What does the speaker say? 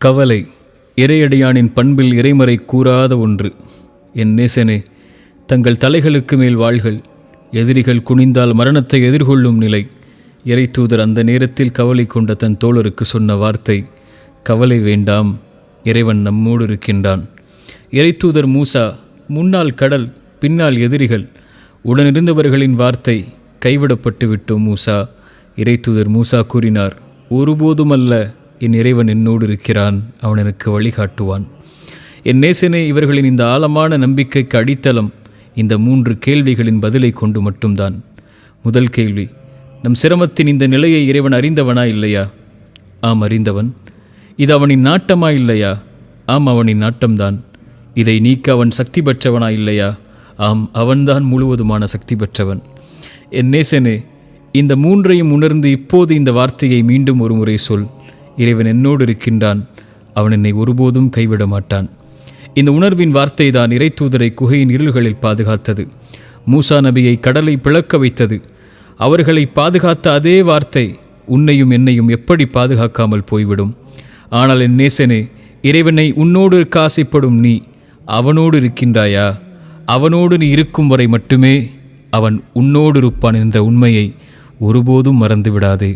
கவலை இறையடியானின் பண்பில் இறைமறை கூறாத ஒன்று. என் நேசனே, தங்கள் தலைகளுக்கு மேல் வாள்கள், எதிரிகள் குனிந்தால் மரணத்தை எதிர்கொள்ளும் நிலை. இறைத்தூதர் அந்த நேரத்தில் கவலை கொண்ட தன் தோழருக்கு சொன்ன வார்த்தை, கவலை வேண்டாம், இறைவன் நம்மோடு இருக்கின்றான். இறைத்தூதர் மூசா, முன்னால் கடல், பின்னால் எதிரிகள், உடனிருந்தவர்களின் வார்த்தை, கைவிடப்பட்டு விட்டோம் மூசா. இறைத்தூதர் மூசா கூறினார், ஒருபோதுமல்ல, என் இறைவன் என்னோடு இருக்கிறான், அவன் எனக்கு வழிகாட்டுவான். என் நேசனே, இவர்களின் இந்த ஆழமான நம்பிக்கைக்கு அடித்தளம் இந்த 3 கேள்விகளின் பதிலை கொண்டு மட்டும்தான். முதல் கேள்வி, நம் சிரமத்தின் இந்த நிலையை இறைவன் அறிந்தவனா இல்லையா? ஆம், அறிந்தவன். இது அவனின் நாட்டமா இல்லையா? ஆம், அவனின் நாட்டம்தான். இதை நீக்க அவன் சக்தி பெற்றவனா இல்லையா? ஆம், அவன்தான் முழுவதுமான சக்தி பெற்றவன். என் நேசனே, இந்த 3ஐயும் உணர்ந்து இப்போது இந்த வார்த்தையை மீண்டும் ஒரு முறை சொல், இறைவன் என்னோடு இருக்கின்றான், அவன் என்னை ஒருபோதும் கைவிட மாட்டான். இந்த உணர்வின் வார்த்தை தான் இறைத்தூதரை குகையின் இருள்களில் பாதுகாத்தது, மூசா நபியை கடலை பிளக்க வைத்தது. அவர்களை பாதுகாத்த அதே வார்த்தை உன்னையும் என்னையும் எப்படி பாதுகாக்காமல் போய்விடும்? ஆனால் என் நேசனே, இறைவனை உன்னோடு இருக்க ஆசைப்படும் நீ அவனோடு இருக்கின்றாயா? அவனோடு நீ இருக்கும் வரை மட்டுமே அவன் உன்னோடு இருப்பான் என்ற உண்மையை ஒருபோதும் மறந்து விடாதே.